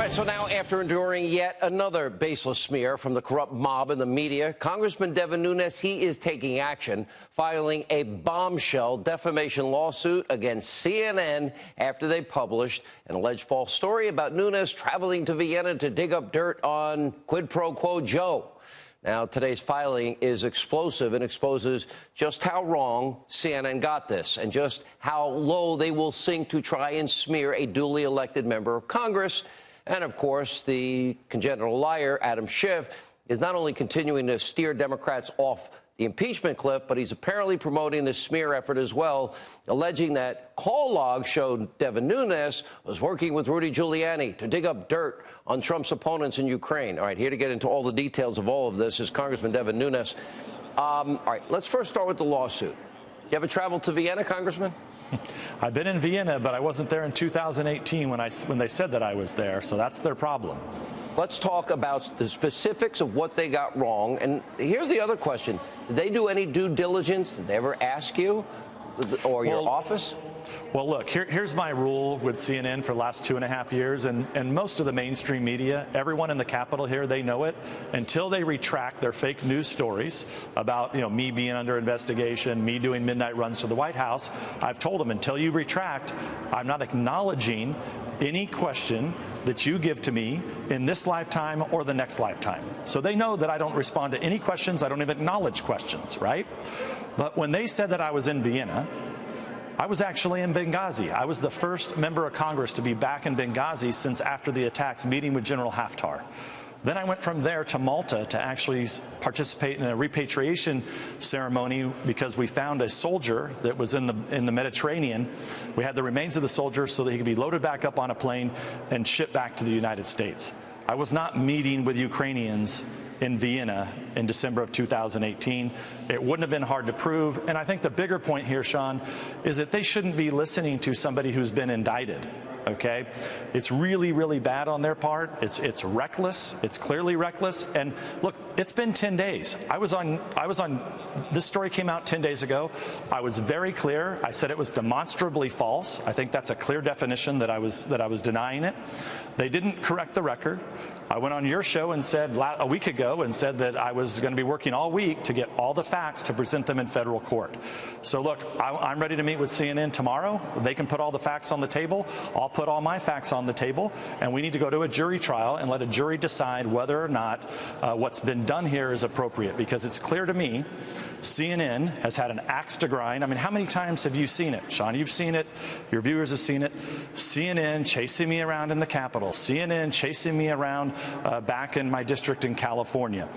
All right, so now after enduring yet another baseless smear from the corrupt mob and the media, Congressman Devin Nunes, he is taking action, filing a bombshell defamation lawsuit against CNN after they published an alleged false story about Nunes traveling to Vienna to dig up dirt on quid pro quo Joe. Now, today's filing is explosive and exposes just how wrong CNN got this and just how low they will sink to try and smear a duly elected member of Congress. And, of course, the congenital liar, Adam Schiff, is not only continuing to steer Democrats off the impeachment cliff, but he's apparently promoting the smear effort as well, alleging that call logs showed Devin Nunes was working with Rudy Giuliani to dig up dirt on Trump's opponents in Ukraine. All right, here to get into all the details of all of this is Congressman Devin Nunes. All right, let's first start with the lawsuit. You ever traveled to Vienna, Congressman? I've been in Vienna, but I wasn't there in 2018 when they said that I was there, so that's their problem. Let's talk about the specifics of what they got wrong. And here's the other question. Did they do any due diligence? Did they ever ask you or your office? Well, look, here's my rule with CNN for the last 2.5 years, and most of the mainstream media, everyone in the Capitol here, they know it. Until they retract their fake news stories about, me being under investigation, me doing midnight runs to the White House, I've told them, until you retract, I'm not acknowledging any question that you give to me in this lifetime or the next lifetime. So they know that I don't respond to any questions. I don't even acknowledge questions, right? But when they said that I was in Vienna, I was actually in Benghazi. I was the first member of Congress to be back in Benghazi since after the attacks, meeting with General Haftar. Then I went from there to Malta to actually participate in a repatriation ceremony because we found a soldier that was in the Mediterranean. We had the remains of the soldier so that he could be loaded back up on a plane and shipped back to the United States. I was not meeting with Ukrainians in Vienna in December of 2018. It wouldn't have been hard to prove. And I think the bigger point here, Sean, is that they shouldn't be listening to somebody who's been indicted. Okay, it's really, really bad on their part. It's reckless. It's clearly reckless. And look, it's been 10 days. I was on. This story came out 10 days ago. I was very clear. I said it was demonstrably false. I think that's a clear definition that I was denying it. They didn't correct the record. I went on your show and said a week ago and said that I was going to be working all week to get all the facts to present them in federal court. So look, I'm ready to meet with CNN tomorrow. They can put all the facts on the table. I'll put all my facts on the table, and we need to go to a jury trial and let a jury decide whether or not what's been done here is appropriate, because it's clear to me CNN has had an axe to grind. I mean, how many times have you seen it? Sean, you've seen it. Your viewers have seen it. CNN chasing me around in the Capitol. CNN chasing me around back in my district in California.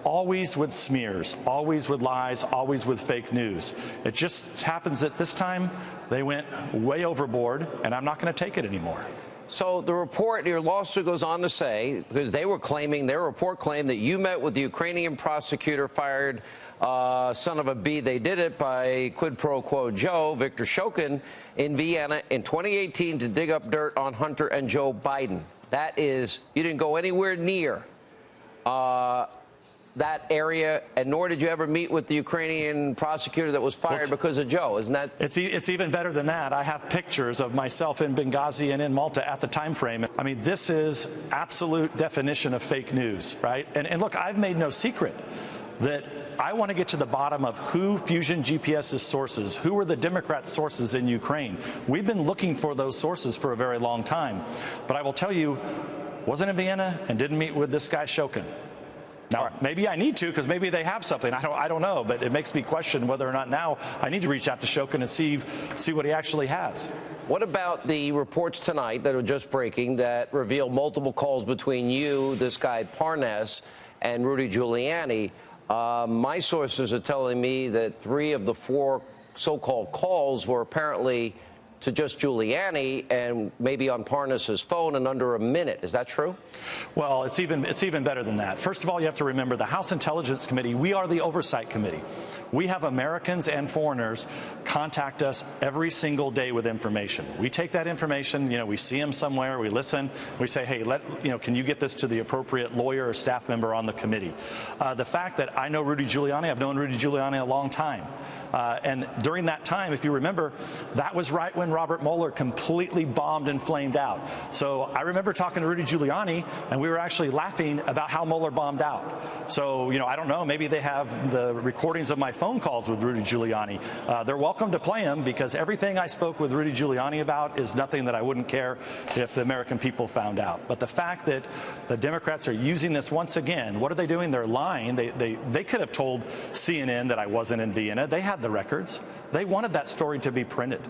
Always with smears, always with lies, always with fake news. It just happens that this time they went way overboard, and I'm not going to take it anymore. So the report, your lawsuit goes on to say, because they were claiming, their report claimed that you met with the Ukrainian prosecutor fired son of a B. They did it by quid pro quo Joe, Viktor Shokin, in Vienna in 2018 to dig up dirt on Hunter and Joe Biden. That is, you didn't go anywhere near that area, and nor did you ever meet with the Ukrainian prosecutor that was fired because of Joe. Isn't that? It's even better than that. I have pictures of myself in Benghazi and in Malta at the time frame. I mean, this is absolute definition of fake news, right? And look, I've made no secret that I want to get to the bottom of who Fusion GPS's sources, who are the Democrat sources in Ukraine. We've been looking for those sources for a very long time. But I will tell you, wasn't in Vienna and didn't meet with this guy Shokin. Now, maybe I need to, because maybe they have something. I don't know, but it makes me question whether or not now I need to reach out to Shokin and see what he actually has. What about the reports tonight that are just breaking that reveal multiple calls between you, this guy Parnas, and Rudy Giuliani? My sources are telling me that 3 of the 4 so-called calls were apparently to just Giuliani and maybe on Parnas's phone in under a minute. Is that true? Well, it's even better than that. First of all, you have to remember the House Intelligence Committee, we are the oversight committee. We have Americans and foreigners contact us every single day with information. We take that information, we see them somewhere, we listen, we say, hey, can you get this to the appropriate lawyer or staff member on the committee? The fact that I know Rudy Giuliani, I've known Rudy Giuliani a long time. And during that time, if you remember, that was right when Robert Mueller completely bombed and flamed out. So I remember talking to Rudy Giuliani, and we were actually laughing about how Mueller bombed out. So, I don't know, maybe they have the recordings of my phone calls with Rudy Giuliani. They're welcome to play them, because everything I spoke with Rudy Giuliani about is nothing that I wouldn't care if the American people found out. But the fact that the Democrats are using this once again, what are they doing? They're lying. They could have told CNN that I wasn't in Vienna. They had the records. They wanted that story to be printed.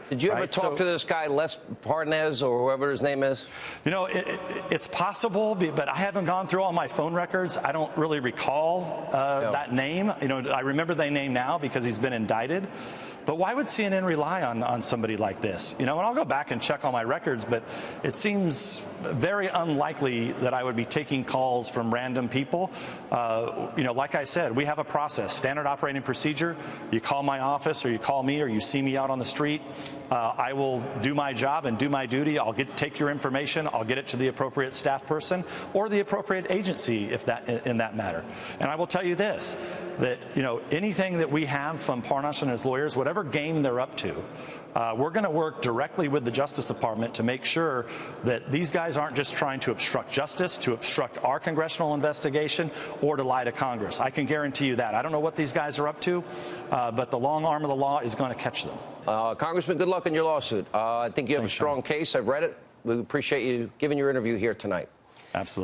Did you ever talk to this guy, Les Parnez, or whoever his name is? It's possible, but I haven't gone through all my phone records. I don't really recall that name. I remember the name now because he's been indicted. But why would CNN rely on somebody like this? And I'll go back and check all my records, but it seems very unlikely that I would be taking calls from random people. Like I said, we have a process, standard operating procedure. You call my office, or you call me, or you see me out on the street. I will do my job and do my duty. I'll take your information. I'll get it to the appropriate staff person or the appropriate agency in that matter. And I will tell you this, that anything that we have from Parnas and his lawyers, whatever game they're up to, we're going to work directly with the Justice Department to make sure that these guys aren't just trying to obstruct justice, to obstruct our congressional investigation, or to lie to Congress. I can guarantee you that. I don't know what these guys are up to, but the long arm of the law is going to catch them. Congressman, good luck in your lawsuit. I think you have a strong case. I've read it. We appreciate you giving your interview here tonight. Absolutely.